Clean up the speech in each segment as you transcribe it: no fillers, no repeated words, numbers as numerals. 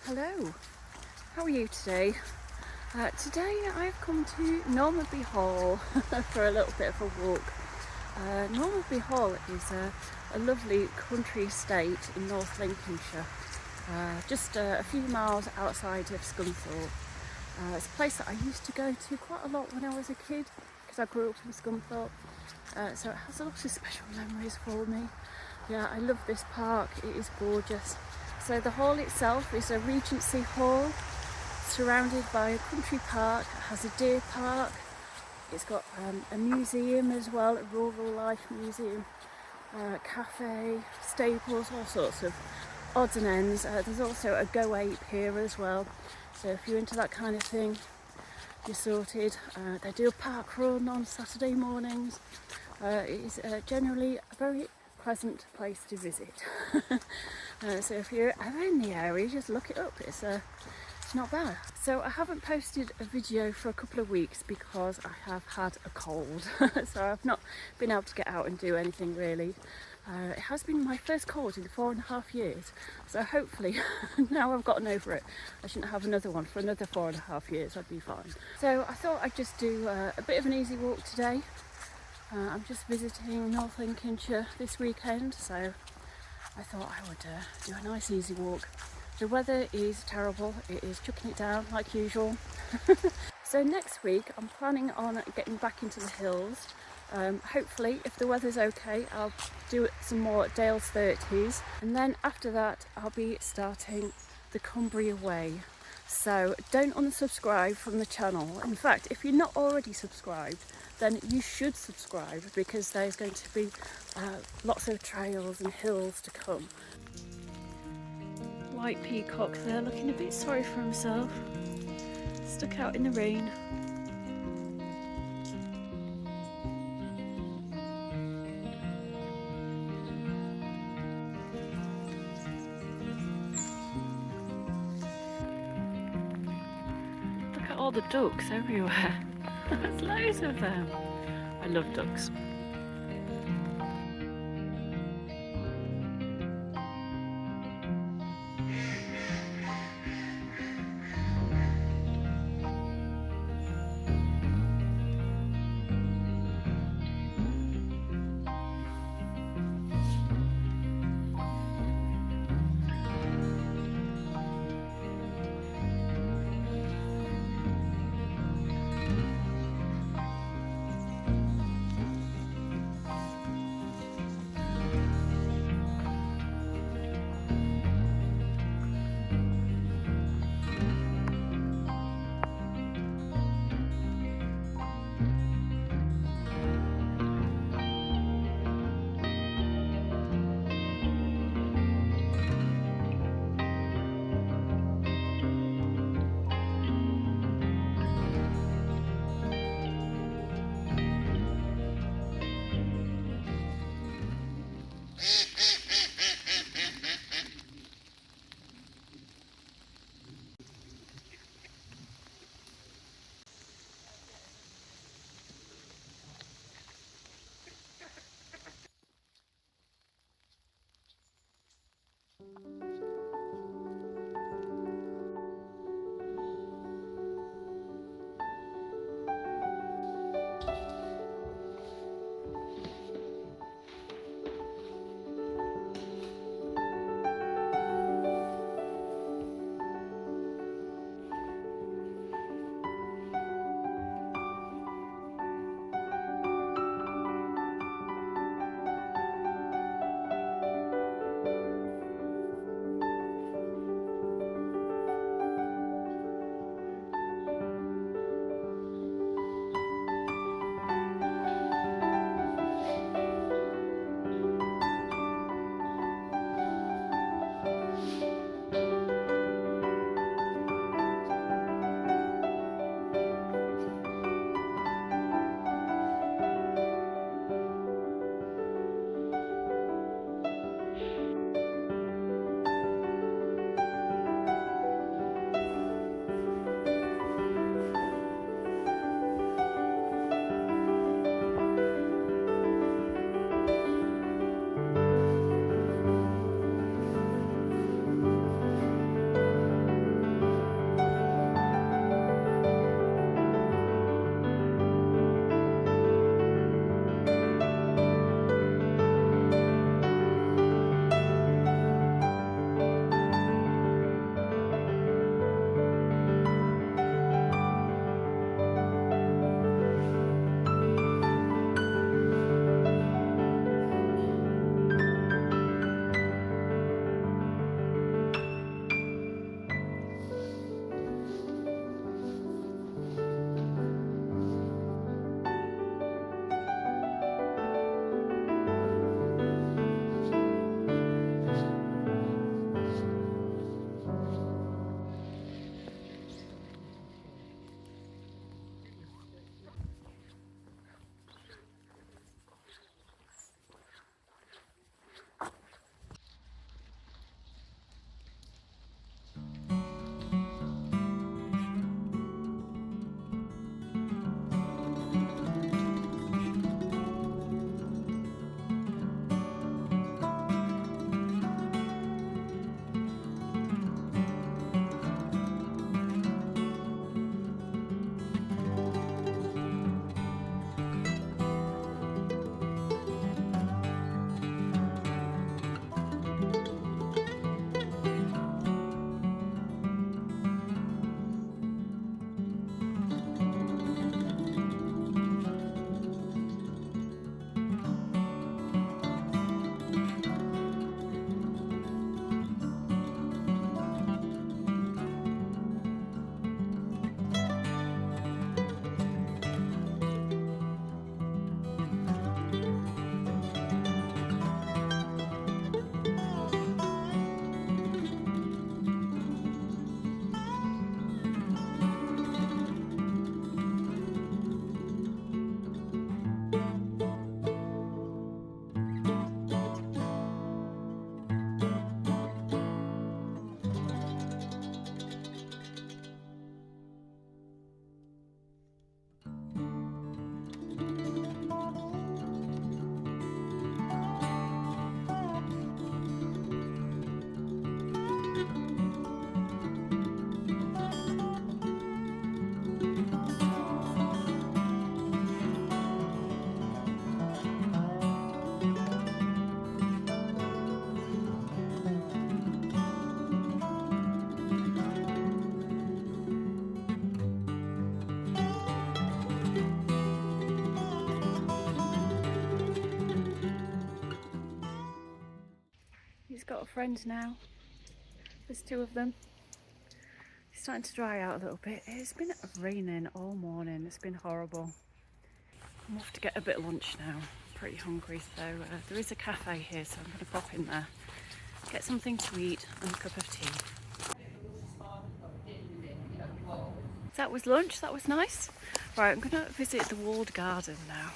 Hello, how are you today? Today I've come to Normanby Hall for a little bit of a walk. Normanby Hall is a lovely country estate in North Lincolnshire, just a few miles outside of Scunthorpe. It's a place that I used to go to quite a lot when I was a kid because I grew up in Scunthorpe, so it has a lot of special memories for me. Yeah, I love this park, it is gorgeous. So the hall itself is a Regency hall surrounded by a country park. It has a deer park, it's got a museum as well, a rural life museum, cafe, stables, all sorts of odds and ends. There's also a go ape here as well, so if you're into that kind of thing, you're sorted. They do a park run on Saturday mornings. It is generally a very pleasant place to visit. So if you're ever in the area, just look it up. It's not bad. So I haven't posted a video for a couple of weeks because I have had a cold. So I've not been able to get out and do anything really. It has been my first cold in 4.5 years. So hopefully now I've gotten over it, I shouldn't have another one for another 4.5 years. I'd be fine. So I thought I'd just do a bit of an easy walk today. I'm just visiting North Lincolnshire this weekend, so I thought I would do a nice easy walk. The weather is terrible, it is chucking it down like usual. So next week I'm planning on getting back into the hills. Hopefully, if the weather's okay, I'll do some more Dale's 30s, and then after that I'll be starting the Cumbria Way. So don't unsubscribe from the channel. In fact, if you're not already subscribed, then you should subscribe because there's going to be lots of trails and hills to come. White peacock there, looking a bit sorry for himself, stuck out in the rain. Look at all the ducks everywhere. There's loads of them. I love ducks. He's got a friend now. There's two of them. It's starting to dry out a little bit. It's been raining all morning. It's been horrible. I'm off to get a bit of lunch now. Pretty hungry, so there is a cafe here, so I'm going to pop in there, get something to eat and a cup of tea. That was lunch. That was nice. Right, I'm going to visit the walled garden now.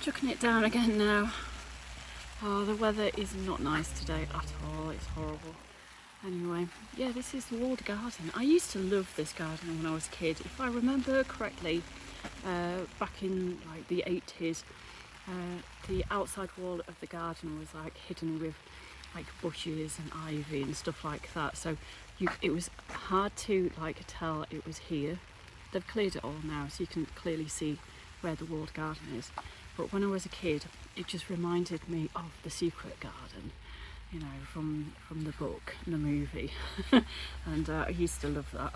Chucking it down again now. Oh, the weather is not nice today at all. It's horrible. Anyway, yeah, this is the walled garden. I used to love this garden when I was a kid. If I remember correctly, back in like the 80s, the outside wall of the garden was like hidden with like bushes and ivy and stuff like that. So it was hard to like tell it was here. They've cleared it all now, so you can clearly see where the walled garden is. But when I was a kid, it just reminded me of the secret garden, you know, from the book and the movie. And I used to love that.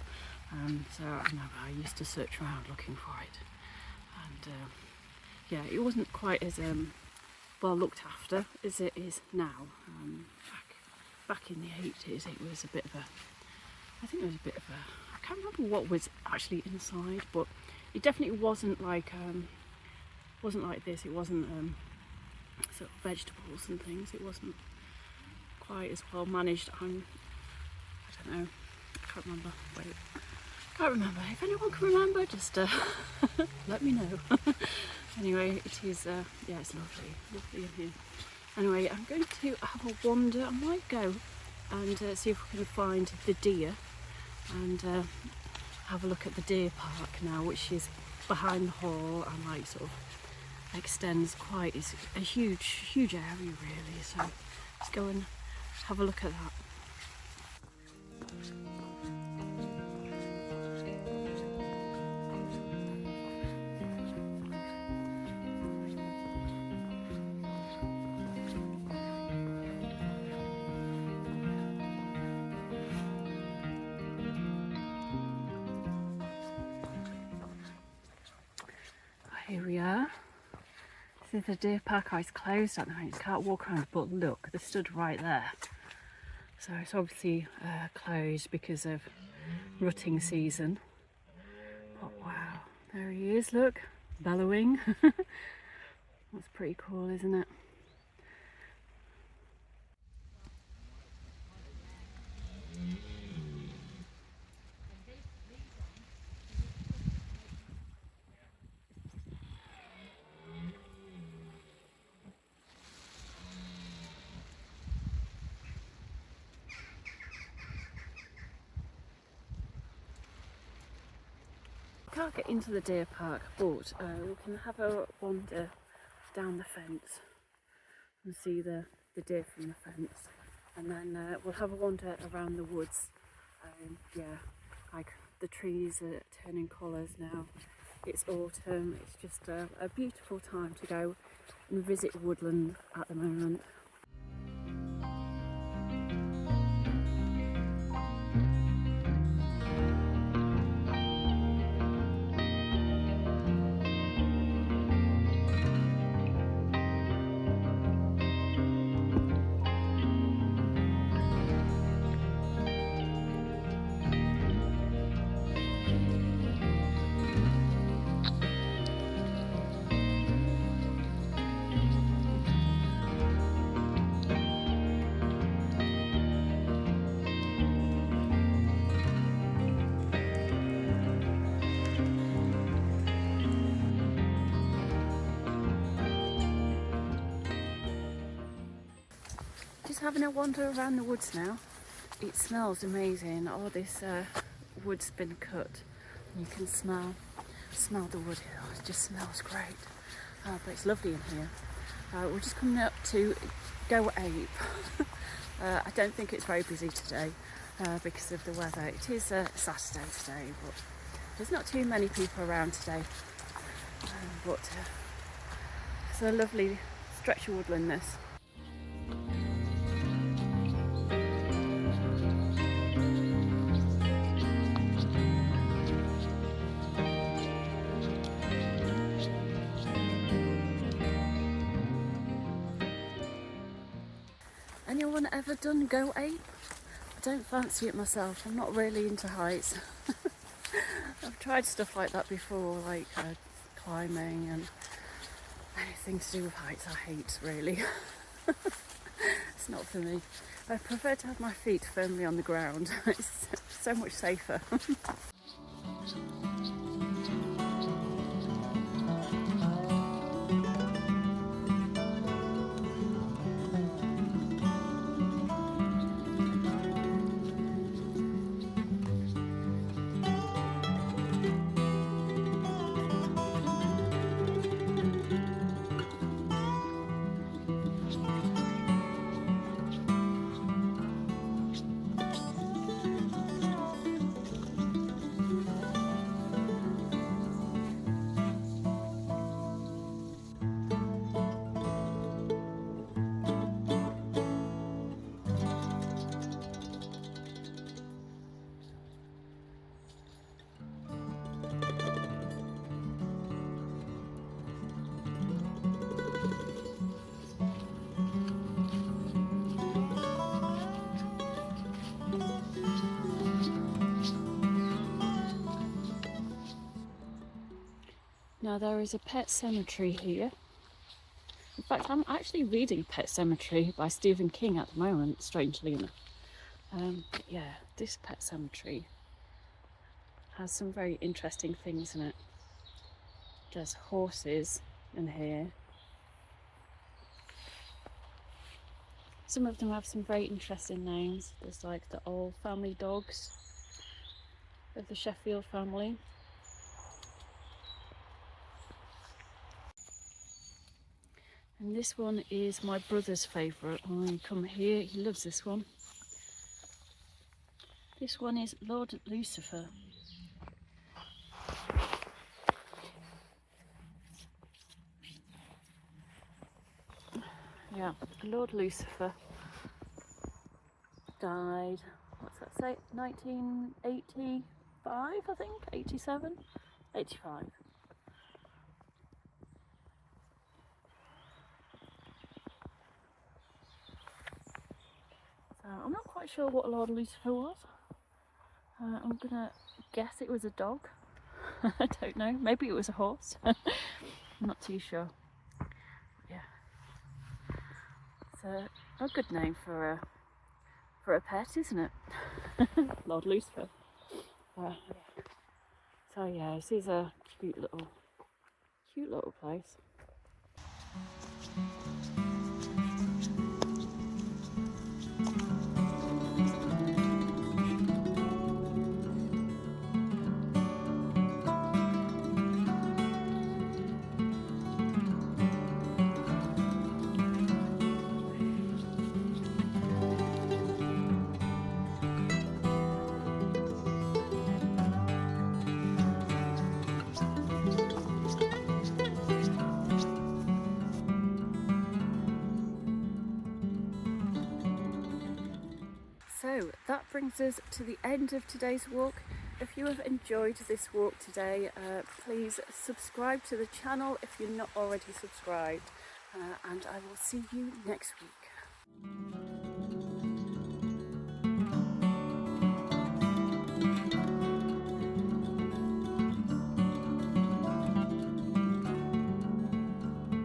So I remember I used to search around looking for it. And yeah, it wasn't quite as well looked after as it is now. Back in the 80s, it was a bit of a, I think it was a bit of a, I can't remember what was actually inside, but it definitely wasn't like this. It wasn't sort of vegetables and things. It wasn't quite as well managed. I don't know. I can't remember. Wait, can't remember. If anyone can remember, just let me know. Anyway, it is. Yeah, it's lovely in here. Anyway, I'm going to have a wander. I might go and see if we can find the deer and have a look at the deer park now, which is behind the hall and like sort of extends quite, it's a huge area really, so let's go and have a look at that. Here we are. This is the deer park. It's closed at the moment. You can't walk around, but look, they stood right there. So it's obviously closed because of rutting season. But wow, there he is, look, bellowing. That's pretty cool, isn't it? can't get into the deer park, but we can have a wander down the fence and see the deer from the fence, and then we'll have a wander around the woods. Yeah, like the trees are turning colours now. It's autumn. It's just a beautiful time to go and visit woodland at the moment. Just having a wander around the woods now. It smells amazing. All this wood's been cut. You can smell the wood. Oh, it just smells great. But it's lovely in here. We're just coming up to Go Ape. I don't think it's very busy today because of the weather. It is Saturday today, but there's not too many people around today. But it's a lovely stretch of woodland this. Anyone ever done Go Ape? I don't fancy it myself. I'm not really into heights. I've tried stuff like that before, like climbing and anything to do with heights. I hate, really. It's not for me. I prefer to have my feet firmly on the ground. It's so much safer. Now there is a pet cemetery here. In fact, I'm actually reading Pet Cemetery by Stephen King at the moment, strangely enough. Yeah, this pet cemetery has some very interesting things in it. There's horses in here. Some of them have some very interesting names. There's like the old family dogs of the Sheffield family. And this one is my brother's favourite. When you come here, he loves this one. This one is Lord Lucifer. Yeah, Lord Lucifer died, what's that say, 1985, I think, 87, 85. So I'm not quite sure what Lord Lucifer was. I'm gonna guess it was a dog. I don't know, maybe it was a horse. I'm not too sure. Yeah. It's a good name for a pet, isn't it? Lord Lucifer. So yeah, this is a cute little place. So that brings us to the end of today's walk. If you have enjoyed this walk today, please subscribe to the channel if you're not already subscribed, and I will see you next week.